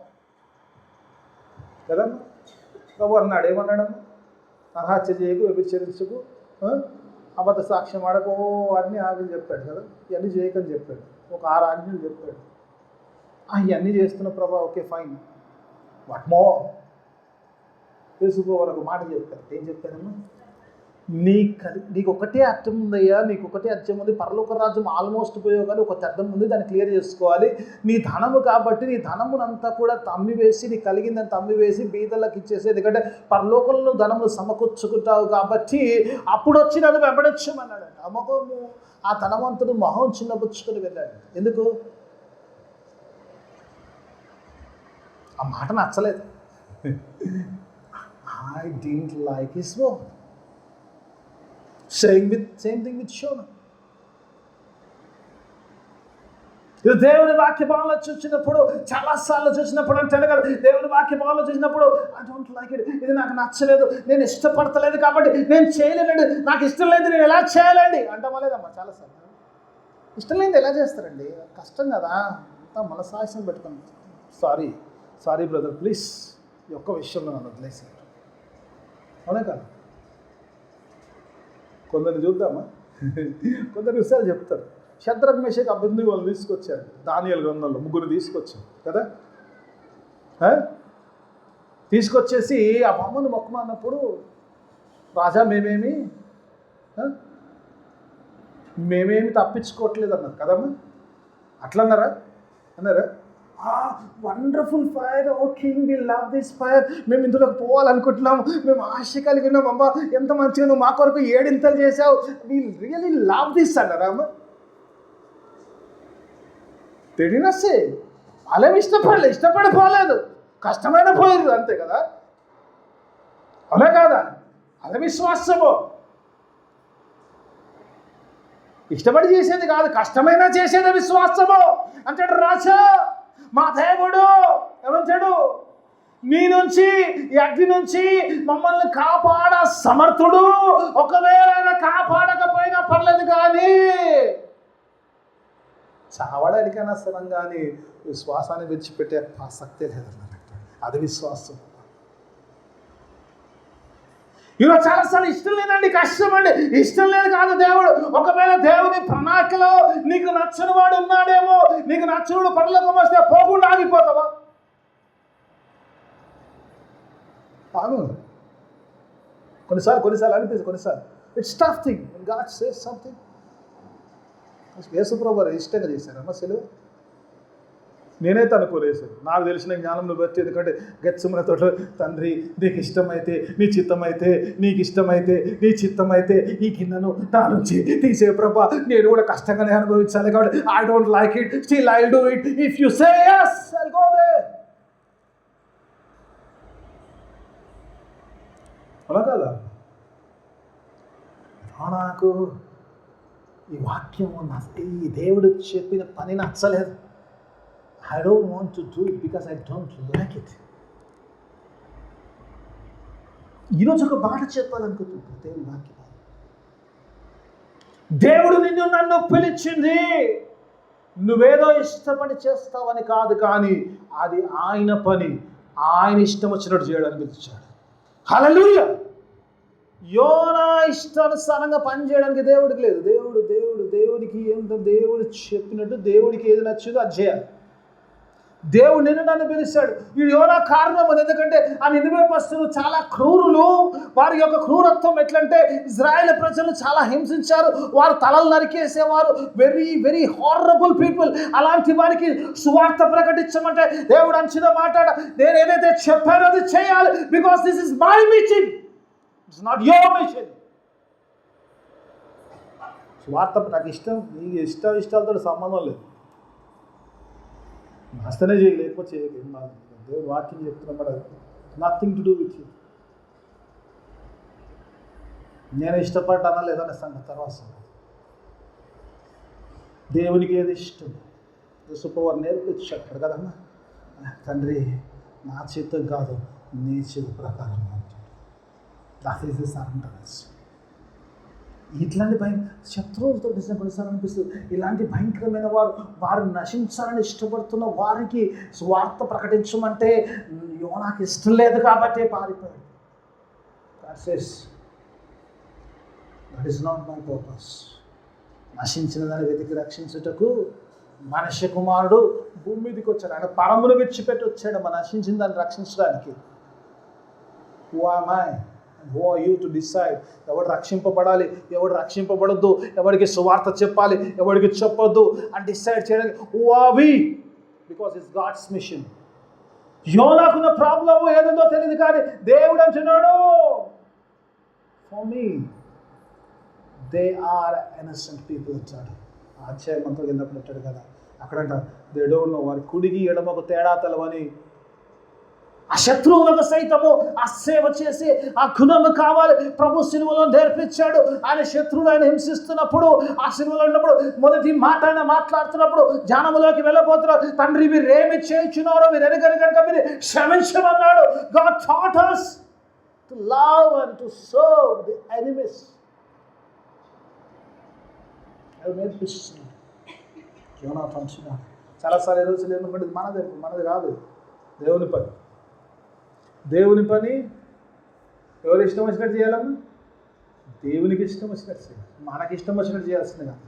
కదమ్మా. ప్రభు అన్నాడు, ఏమన్నాడమ్మా? అహత్య చేయకు, వ్యభిచరించకు, అబద్ధ సాక్ష్యం ఆడకు, అన్నీ ఆజ్ఞలు చెప్పాడు కదా. ఇవన్నీ చేయకని చెప్పాడు, ఒక 6 ఆజ్ఞలు చెప్పాడు. ఇవన్నీ చేస్తున్న ప్రభా, ఓకే ఫైన్, వాట్ మోర్ తెలుసుకోవాలని ఒక మాట చెప్పారు. ఏం చెప్పారమ్మా? నీకు ఒకటే అర్థం ఉందయ్యా, నీకు ఒకటే అర్థం ఉంది. పరలోక రాజ్యం ఆల్మోస్ట్ పోయావు, కానీ ఒక అర్థం ఉంది, దాన్ని క్లియర్ చేసుకోవాలి. నీ ధనము కాబట్టి నీ ధనమునంతా కూడా తమ్మివేసి, నీ కలిగిందని తమ్మివేసి బీదలకు ఇచ్చేసి, ఎందుకంటే పరలోకంలో ధనములు సమకూర్చుకుంటావు కాబట్టి అప్పుడు వచ్చి నన్ను వెంబడించమన్నాడు. అమ్మకము ఆ ధనవంతుడు మొహం చిన్నపుచ్చుకొని వెళ్ళాడు. ఎందుకు? ఆ మాట నచ్చలేదు. I didn't like his word. Same thing with Jonah. ఇది దేవుని వాక్య భావంలో చూసినప్పుడు, చాలాసార్లు చూసినప్పుడు అంటాడు కదా, దేవుని వాక్య భావంలో చూసినప్పుడు ఐ డోంట్ లైక్ ఇట్, ఇది నాకు నచ్చలేదు, నేను ఇష్టపడతలేదు కాబట్టి నేను చేయలేనండి, నాకు ఇష్టం లేదు, నేను ఎలా చేయాలండి అంటామా లేదమ్మా? చాలాసార్లు ఇష్టం లేదు ఎలా చేస్తారండి? కష్టం కదా, అంతా మనసాక్షం పెట్టుకుని సారీ బ్రదర్ ప్లీజ్, ఈ ఒక్క విషయంలో నన్ను వదిలేసారు. అవునా కదా? కొందరిని చూద్దామా? కొందరు విషయాలు చెప్తారు. శద్రక్ మేషక్ అబేద్నెగో వాళ్ళని తీసుకొచ్చారు, దానియేలు గ్రంథంలో 3 తీసుకొచ్చారు కదా. తీసుకొచ్చేసి ఆ బొమ్మను మొక్కమన్నప్పుడు, రాజా మేమేమి తప్పించుకోవట్లేదు అన్నారు కదమ్మా. అట్లా అన్నారా? Wonderful fire, O king we love this fire, మేము ఇందులోకి పోవాలనుకుంటున్నాము, మేము ఆశ కలిగి ఉన్నాం, అమ్మా ఎంత మంచిగా నువ్వు మా కొరకు 7 ఇంతలు చేసావు, వి రియలీ లవ్ దిస్ అన్నారా అమ్మ? తెలియనస్తే వాళ్ళేమి ఇష్టపడిపోలేదు, కష్టమైన పోయేది అంతే కదా. అలా కాదా? అలా విశ్వాసము, ఇష్టపడి చేసేది కాదు, కష్టమైనా చేసేది విశ్వాసము. అంటాడు రాజా, మా దేవుడు ఏమంటాడు, నీ నుంచి ఈ అగ్ని నుంచి మమ్మల్ని కాపాడ సమర్థుడు, ఒకవేళ కాపాడకపోయినా పర్లేదు కానీ చావడానికైనా సరం, కానీ విశ్వాసాన్ని విడిచిపెట్టే ఆసక్తే లేదన్నమాట. అది విశ్వాసం. ఈరోజు చాలాసార్లు ఇష్టం లేదండి, కష్టం అండి. ఇష్టం లేదు కాదు దేవుడు. ఒకవేళ దేవుని ప్రణాళికలో నీకు నచ్చని వాడు ఉన్నాడేమో, నీకు నచ్చనుడు పరలోకం వస్తే పోకుండా ఆగిపోతావా? ఆగు. కొన్నిసార్లు అనిపిస్తుంది, కొన్నిసార్లు it's tough thing God says something. యేసుప్రభు వారు ఇష్టంగా చేశారమ్మా సెలవు. నేనైతే అనుకోలేదు, నాకు తెలిసిన జ్ఞానంలో బట్టి. ఎందుకంటే గెత్సేమనే తోటలో తండ్రి నీకు ఇష్టమైతే, నీ చిత్తమైతే, నీకు ఇష్టమైతే, నీ చిత్తమైతే ఈ గిన్నెను నా నుంచి తీసే ప్రభా, నేను కూడా కష్టంగానే అనుభవించాలి కాబట్టి I don't like it, still I do it. If you say yes, I'll go there. అలా కాదా? నాకు ఈ వాక్యం, ఈ దేవుడు చెప్పిన పని నచ్చలేదు. I don't want to do it because I don't like it. ఈరోజు ఒక మాట చెప్పాలనుకుంటున్నాను. దేవుని వాక్యం, దేవుడు నిన్ను నన్ను పిలిచింది నువ్వేదో ఇష్టపడి చేస్తావని కాదు, కానీ అది ఆయన పని. ఆయన ఇష్టం వచ్చినట్టు చేయడానికి పిలిచాడు. హల్లెలూయా. యోనా ఇష్టానుసారంగా పని చేయడానికి దేవుడికి లేదు. దేవుడికి ఏంటో దేవుడు చెప్పినట్టు, దేవుడికి ఏది నచ్చిందో అది చేయాలి. దేవుడు నిన్ను నన్ను పిలిచాడు. ఈ యోనా కారణం అది. ఎందుకంటే ఆ నినివే పస్తులు చాలా క్రూరులు. వారి యొక్క క్రూరత్వం ఎట్లంటే, ఇజ్రాయేల్ ప్రజలు చాలా హింసించారు. వారు తలలు నరికేసేవారు. Very very horrible people. అలాంటి వారికి సువార్త ప్రకటించమంటే దేవుడు అంచిన మాట్లాడ, నేను ఏదైతే చెప్పానో అది చేయాలి. Because this is my mission, it's not your mission. సువార్త నాకు ఇష్టం, నీకు ఇష్టాలతో సంబంధం లేదు. వస్తేనే చేయి, లేకపోతే చేయలేదు. దేవుడు వాక్యం చెప్తున్నమాట, nothing to do with you. నేను ఇష్టపడ్డానా లేదనే సంగతి తర్వాత. దేవునికి ఏది ఇష్టం యేసుప్రభువు నేర్పించాడు కదమ్మా. తండ్రి నా చిత్తం కాదు, నీ చిత్త ప్రకారం అంటాడు. That is the సరెండరెన్స్. ఇట్లాంటి శత్రువులతో కొన్నిసార్లు అనిపిస్తుంది, ఇలాంటి భయంకరమైన వారు నశించాలని ఇష్టపడుతున్న వారికి స్వార్థ ప్రకటించమంటే యోనాకి ఇష్టం లేదు కాబట్టి పారిపోయాడు. That is not my purpose. నశించిన దాన్ని వెతికి రక్షించుటకు మనిషి కుమారుడు భూమి మీదకి వచ్చాడు. ఆయన పరమును విడిచిపెట్టి వచ్చాడు మన నశించిన దాన్ని రక్షించడానికి. Who am I? Who are you to decide? ఎవడు రక్షింపబడాలి, ఎవడు రక్షింపబడద్దు, ఎవరికి సువార్త చెప్పాలి, ఎవరికి చెప్పొద్దు అని డిసైడ్ చేయడానికి who are we? Because it's God's mission. యోనాకున్న ప్రాబ్లం ఏదో తెలియదు, కానీ దేవుడు అంటున్నాడు, for me they are innocent people అంటాడు. అధ్యాయం అంతా విన్నప్పుడు అంటాడు కదా, అక్కడంట they don't know, వారి కుడికి ఎడమకు తేడా తెలవని ఆ శత్రువులకు సైతము ఆ సేవ చేసి ఆ గుణము కావాలి. ప్రభు సిలువలో నేర్పించాడు. ఆయన శత్రువులు ఆయన హింసిస్తున్నప్పుడు, ఆ సిలువలో ఉన్నప్పుడు మొదటి మాట ఆయన మాట్లాడుతున్నప్పుడు, జ్ఞానములోకి వెళ్ళబోతున్నారు. తండ్రి మీరు ఏమి చేయించున్నారో మీరు ఎనగని కనుక మీరు క్షమించమన్నాడు. God taught us to love and to serve the enemies. అది నేర్పిస్తున్నాడు యోనా పంచున్నాడు. చాలాసార్లు ఈ రోజులు ఏమనుకుంటుంది, మనది కాదు, దేవుని పని ఎవరు ఇష్టం వచ్చినట్టు చేయాలన్నా, దేవునికి ఇష్టం వచ్చినట్టు చేయాలి. మనకి ఇష్టం వచ్చినట్టు చేయాల్సింది కాదు.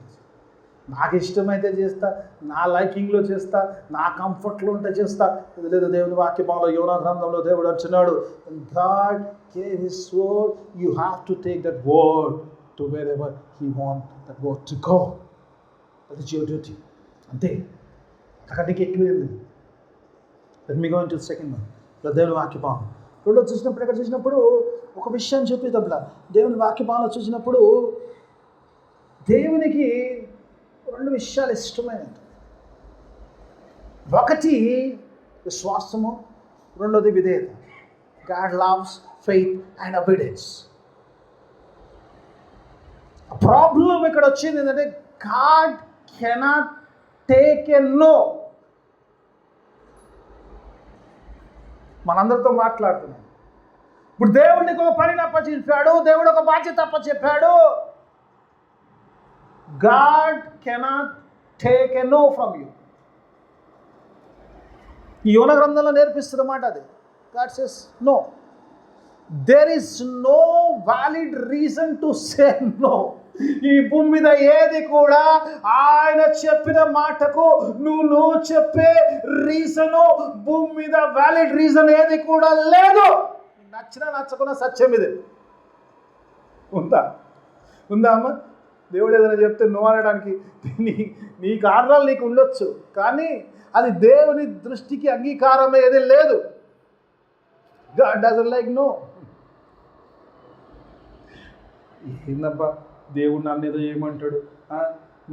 నాకు ఇష్టమైతే చేస్తా, నా లైకింగ్లో చేస్తా, నా కంఫర్ట్లో ఉంటే చేస్తా. ఇది లేదు. దేవుని వాక్యంలో యోనా గ్రంథంలో దేవుడు అంటున్నాడు, God gave his word, you have to take that word to wherever he wants that word to go. That is your duty. అంతే, అక్కడికి ఎక్కువ. Let me go into the second one. దేవుని వాక్యభావం రెండో చూసినప్పుడు, ఎక్కడ చూసినప్పుడు ఒక విషయం చూపిద్దాం. దేవుని వాక్యభావంలో చూసినప్పుడు దేవునికి రెండు విషయాలు ఇష్టమైనది. ఒకటి విశ్వాసము, రెండోది విధేయత. God loves faith and obedience. Problem ఇక్కడ వచ్చింది ఏంటంటే, God cannot take a no. మనందరితో మాట్లాడుతున్నాం. ఇప్పుడు దేవుడికి ఒక పని అప్పచెప్పాడు, దేవుడు ఒక బాధ్యత అప్పచెప్పాడు. God cannot take a no from you. ఈ యోనా గ్రంథంలో నేర్పిస్తున్నమాట అది. God says no. There is no valid reason to say no. ఈ భూమి మీద ఏది కూడా ఆయన చెప్పిన మాటకు నువ్వు చెప్పే రీజను భూమి మీద వ్యాలిడ్ రీజన్ ఏది కూడా లేదు. నచ్చినా నచ్చకున్నా సత్యం ఇది. ఉందా అమ్మ? దేవుడు ఏదైనా చెప్తే నువ్వు అనడానికి నీ కారణాలు నీకు ఉండొచ్చు, కానీ అది దేవుని దృష్టికి అంగీకారమే ఏది లేదు. God doesn't like no. ఏందబ్బా దేవుడు నన్ను ఏదో చేయమంటాడు,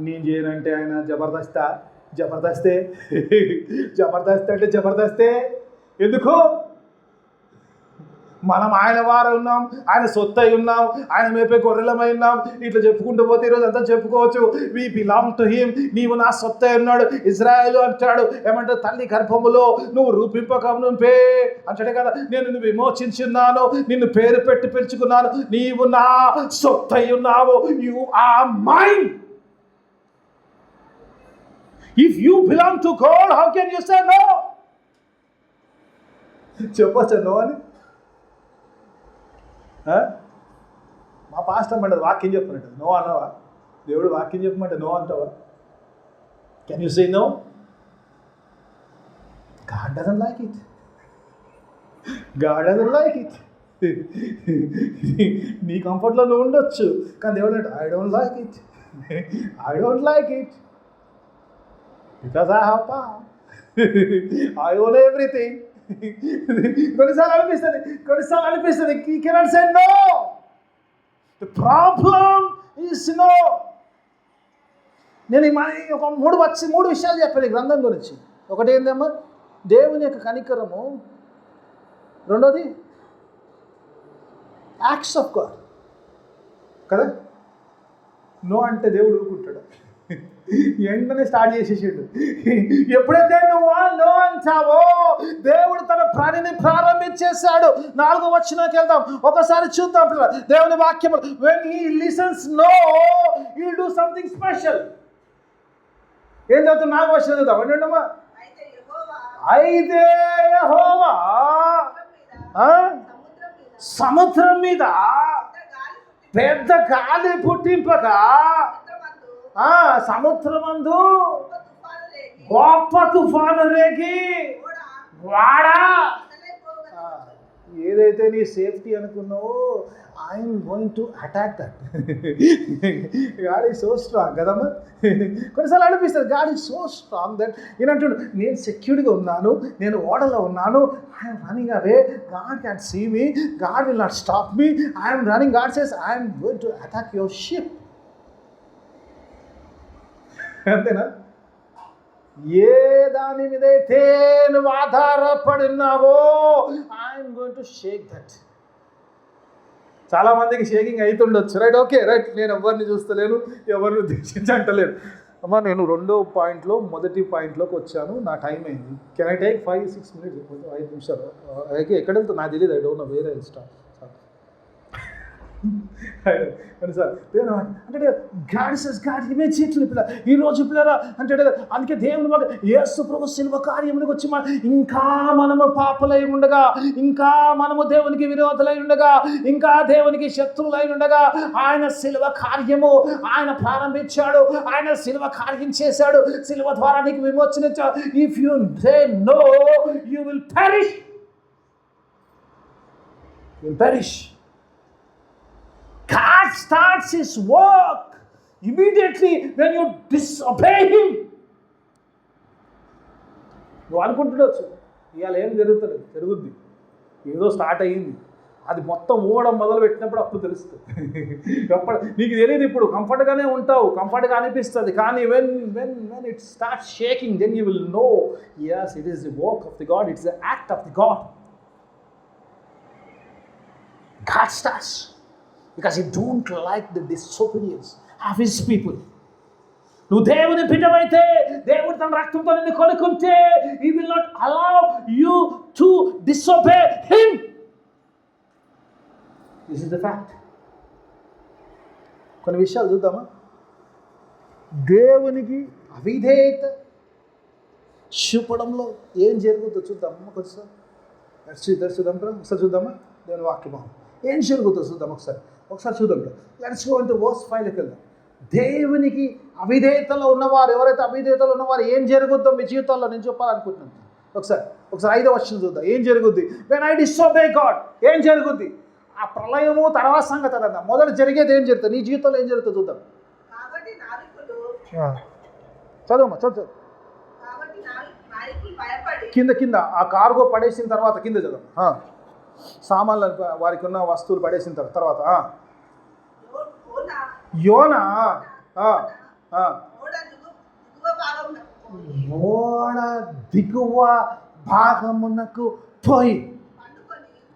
నేను చేయనంటే ఆయన జబర్దస్తే అంటే జబర్దస్తే ఎందుకు? మనం ఆయన వారు ఉన్నాం, ఆయన సొత్తు అయి ఉన్నాం, ఆయన మేపే గొర్రెలమై ఉన్నాం. ఇట్లా చెప్పుకుంటూ పోతే ఈరోజు అంతా చెప్పుకోవచ్చు, వి బిలాంగ్ టు హిమ్. నీవు నా సొత్తు అయి ఉన్నాడు. ఇజ్రాయేలు అంటాడు, ఏమంటాడు, తల్లి గర్భములో నువ్వు రూపింపక నుంపే అంటాడే కదా, నేను నిన్ను విమోచించున్నాను, నిన్ను పేరు పెట్టి పిలుచుకున్నాను, నీవు నా సొత్తు అయి ఉన్నావు. You are mine. If you belong to God, how can you say no? చెప్పొచ్చా నో అని? మా పాస్టర్ అంటది వాక్యం చెప్పమంటే నో అన్నావా? దేవుడు వాక్యం చెప్పమంటే నో అంటావా? Can you say no? God doesn't like it. నీ కంఫర్ట్లో నువ్వు ఉండొచ్చు, కానీ దేవుడు అంటే I don't like it because I have power. I own everything. కొన్నిసార్లు అనిపిస్తుంది you cannot say no. The problem is no. నేను ఒక మూడు విషయాలు చెప్పాను ఈ గ్రంథం గురించి. ఒకటి ఏందమ్మా, దేవుని యొక్క కనికరము. రెండోది యాక్ట్స్ ఆఫ్ గాడ్ కదా. నో అంటే దేవుడు ఊరుకుంటాడు, వెంటనే స్టార్ట్ చేసేసాడు. ఎప్పుడైతే నువ్వు నో అంటావో దేవుడు తన పనిని ప్రారంభించేశాడు. 4వ వచనంకి వెళ్దాం, ఒకసారి చూద్దాం దేవుని వాక్యం. when he listens no, he will do something special. ఏం చదువుతాం? 4వ వచనం చదువుతాం. ఏంటమ్మా? అయితే యెహోవా సముద్రం మీద పెద్ద గాలి పుట్టింపగా సముద్రమందు గొప్ప తుఫాను రేగి వాడా. ఏదైతే నీ సేఫ్టీ అనుకున్నావో I'm going to attack that. God is so strong కదమ్మా. కొన్నిసార్లు అనిపిస్తుంది God is so strong that ఏంటంటున్నాడు, నేను సెక్యూర్డ్గా ఉన్నాను, నేను ఓడలో ఉన్నాను, I'm running away, God can see me, God will not stop me, I'm running. God says I'm going to attack your ship. అంతేనా? ఏ దాని మీదైతే నువ్వు ఆధారపడినావో I'm going to shake that. చాలా మందికి షేకింగ్ అవుతుండొచ్చు, రైట్? Okay, right. నేను ఎవరిని చూస్తలేను, ఎవరిని ఉద్దేశించంటలేను. అమ్మా, నేను 2వ పాయింట్లో మొదటి పాయింట్లోకి వచ్చాను. నా టైం అయింది. Can I take 5-6 minutes? 5 నిమిషాలు ఎక్కడ వెళ్తా నాకు తెలియదు. I don't know where I start. Sir అంటే గాడ్ సెస్ గాడ్ ఇమీడియట్లీ ఈరోజు పిల్లరా అంటే అందుకే దేవుని మాకు యేసు ప్రభు శిలువ కార్యములకు వచ్చి ఇంకా మనము పాపలై ఉండగా, ఇంకా మనము దేవునికి విరోధులై ఉండగా, ఇంకా దేవునికి శత్రువులై ఉండగా ఆయన శిలువ కార్యము ఆయన ప్రారంభించాడు. ఆయన శిలువ కార్యం చేశాడు. శిలువ ద్వారా నీకు విమోచన ఇచ్చాడు. If you say no you will perish. God starts his work immediately when you disobey him. నువ్వు అనుకుంటుండొచ్చు ఇవాళ ఏం జరుగుద్ది, ఏదో స్టార్ట్ అయ్యింది, అది మొత్తం ఊగడం మొదలు పెట్టినప్పుడు అప్పుడు తెలుస్తుంది. నీకు తెలియదు, ఇప్పుడు కంఫర్ట్గానే ఉంటావు, కంఫర్ట్గా అనిపిస్తుంది, కానీ when it starts shaking, then you will know, yes, it is the work of the God, it's the act of the God. God starts because he don't like the disobedience of his people. నువ్వు దేవుని బిడ్డవైతే, దేవుడు తన రక్తంతో నిన్ను కొనుక్కుంటే, he will not allow you to disobey him. This is the fact. కొన్ని విషయాలు చూద్దామా? దేవునికి అవిధేయత చూపడంలో ఏం జరుగుతుందో చూద్దామా? కొంచెం చూద్దామా? ఒకసారి చూద్దామా? దేవుని వాక్యం ఏం జరుగుతుందో చూద్దాం ఒకసారి చూద్దాం. లెట్స్ గో ఇంటూ వర్స్ 5లోకి వెళ్దాం. దేవునికి అవిధేయతలో ఉన్నవారు, ఎవరైతే అవిధేయతలో ఉన్నవారు ఏం జరుగుద్దో మీ జీవితాల్లో నేను చెప్పాలనుకుంటున్నాను. ఒకసారి 5వ వచనం చూద్దాం. ఏం జరుగుద్ది? వెన్ ఐ డిసోబే గాడ్, ఏం జరుగుద్ది? ఆ ప్రళయము తర్వాత సంగతి అదన్న. మొదట జరిగేది ఏం జరుగుతుంది? నీ జీవితంలో ఏం జరుగుతుందో చూద్దాం. చదువు కింద ఆ కార్గో పడేసిన తర్వాత కింద చదువు. సామాన్లు వారికి ఉన్న వస్తువులు పడేసిన తర్వాత యోనా ఓడ దిగువ భాగమునకు పోయి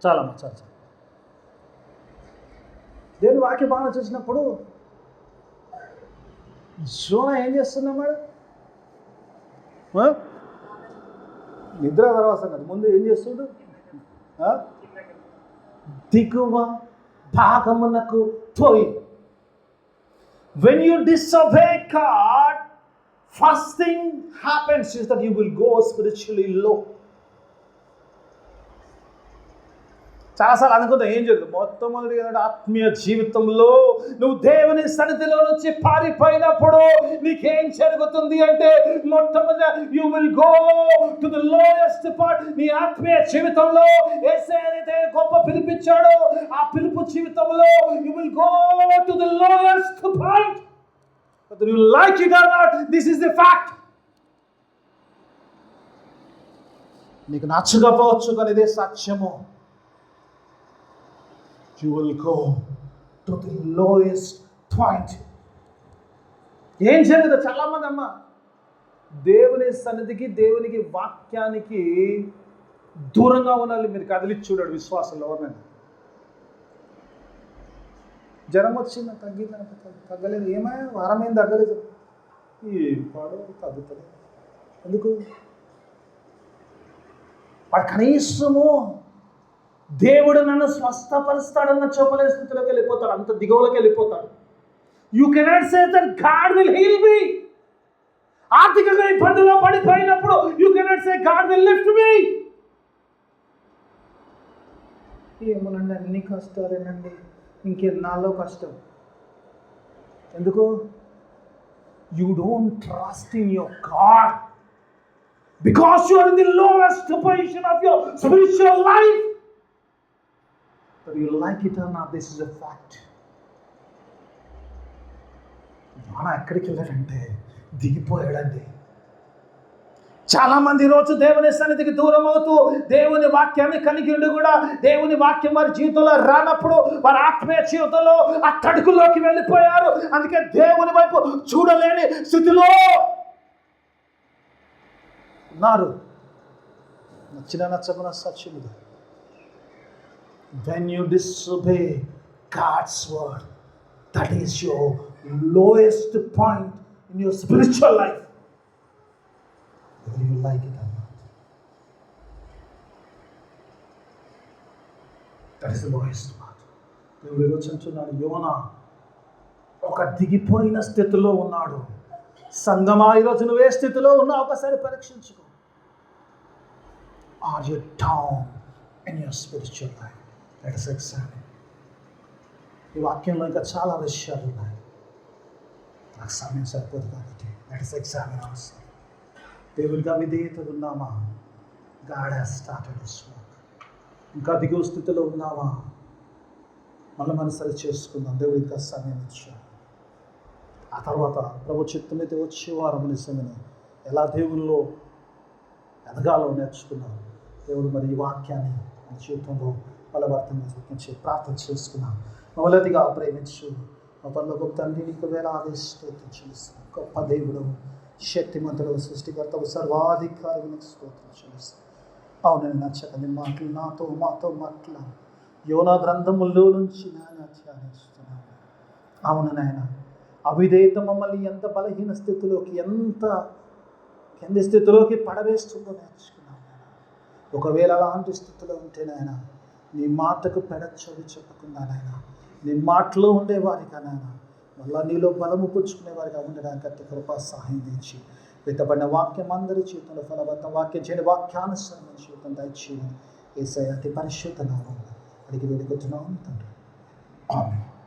చాలమ్మా చాలు. దేవుని వాక్య భావన చూసినప్పుడు యోనా ఏం చేస్తున్నాడు? నిద్ర తర్వాత ముందు ఏం చేస్తుండు? దిగువ భాగమునకు పోయి. When you disobey God, first thing happens is that you will go spiritually low. చాలాసార్లు అనుకుంటా ఏం జరుగుతుంది? మొట్టమొదటిగా ఆత్మీయ జీవితంలో నువ్వు దేవుని సన్నిధిలో నుంచి పారిపోయినప్పుడు నీకేం జరుగుతుంది అంటే మొట్టమొదటి you will go to the lowest part. నీ ఆత్మీయ జీవితంలో ఏసైతే గొప్ప పిలిపించాడో ఆ పిలుపు జీవితంలో you will go to the lowest point. Whether you like it or not, this is the fact. నీకు నచ్చకపోవచ్చు కానీ ఇదే సత్యము. You will go to the lowest point. ఏం జరుగుతుంది? చాలా మంది అమ్మ దేవుని సన్నిధికి దేవునికి వాక్యానికి దూరంగా ఉండాలి. మీరు కదిలిచ్చి చూడండి విశ్వాసంలో ఎవరినైనా. జ్వరం వచ్చింది, తగ్గలేదు, ఏమైనా వారం ఏం తగ్గలేదు, ఈ పాడు తగ్గుతుంది. ఎందుకు? వాడు కనీసము దేవుడు నన్ను స్వస్థపరుస్తాడన్న చూపలేని స్థితిలోకి వెళ్ళిపోతాడు, అంత దిగువలోకి వెళ్ళిపోతాడు. You cannot say that God will heal me. ఆర్థికంగా ఇబ్బందుల్లో పడిపోయినప్పుడు you cannot say God will lift me. ఏమోనండి అన్ని కష్టాలేనండి, ఇంకెన్నాళ్ళో కష్టం. ఎందుకు? You don't trust in your God because you are in the lowest position of your spiritual life. Whether you like it or not, this is a fact. మన ఎక్కడికి వెళ్ళాడంటే దిగిపోయాడండి. చాలా మంది ఈరోజు దేవుని సన్నిధికి దూరం అవుతూ దేవుని వాక్యాన్ని కలిగి ఉండి కూడా దేవుని వాక్యం వారి జీవితంలో రానప్పుడు వారి ఆత్మీయ జీవితంలో ఆ తడుకులోకి వెళ్ళిపోయారు. అందుకే దేవుని వైపు చూడలేని స్థితిలో ఉన్నారు. నచ్చకున్న సత్యం ఇది. When you disobey God's word, that is your lowest point in your spiritual life. Whether you like it or not. That is the lowest part. దేవుడు ఈరోజు అంటున్నాడు, యోనా ఒక దిగిపోయిన స్థితిలో ఉన్నాడు. సంగమా, ఈరోజు నువ్వు ఏ స్థితిలో ఉన్నావు ఒకసారి పరీక్షించుకో. Are you down in your spiritual life? Let us examine. ఈ వాక్యంలో ఇంకా చాలా విషయాలు ఉన్నాయి, నాకు సమయం సరిపోదు కాబట్టి let us examine ourselves. దేవుడిగా విధేయతలు ఉన్నామా? God has started his work. ఇంకా దిగువ స్థితిలో ఉన్నామా? మళ్ళీ మనం సరి చేసుకుందాం. దేవుడు ఇంకా సమయం ఇచ్చాడు. ఆ తర్వాత ప్రభు చిత్తం అయితే వచ్చే వారం నిజమని ఎలా దేవుల్లో ఎదగాలో నేర్చుకున్నాం. దేవుడు మరి ఈ వాక్యాన్ని మన జీవితంలో బలవర్తంగా చూపించి ప్రార్థన చేసుకున్నాం. మొదటిగా ప్రేమించు మా పరలోకపు తండ్రి, నీకు వేలాది స్తోత్రం చెల్లిస్తాం. గొప్ప దేవుడు, శక్తిమంతుడు, సృష్టికర్తవు, సర్వాధికారి, నీకు స్తోత్రం చెల్లిస్తాం. అవును, నచ్చకని మాటలు మాతో మాట్లాడు. యోనా గ్రంథములో నుంచి నాయన ధ్యానిస్తున్నాను. అవును నాయన, అవిధేయత మమ్మల్ని ఎంత బలహీన స్థితిలోకి, ఎంత కింది స్థితిలోకి పడవేస్తుందో నేర్చుకున్నాను. ఒకవేళ అలాంటి స్థితిలో ఉంటే నాయన, నీ మాటకు పెడచొవి చెప్పకుండా నాయన, నీ మాటలో ఉండేవారిగా నాయన, మళ్ళా నీలో బలము పుచ్చుకునేవారిగా ఉండడానికి అతి కృపా సహాయం తెచ్చి విత్తబడిన వాక్యం అందరి జీవితంలో ఫలవంతం వాక్యం చేయని వాక్యానుసరమైన జీవితం దయచేయని యేసయ్య అతి పరిశుద్ధ నామములో అడిగి వేడుకొచ్చున్నాం తండ్రి. ఆమేన్.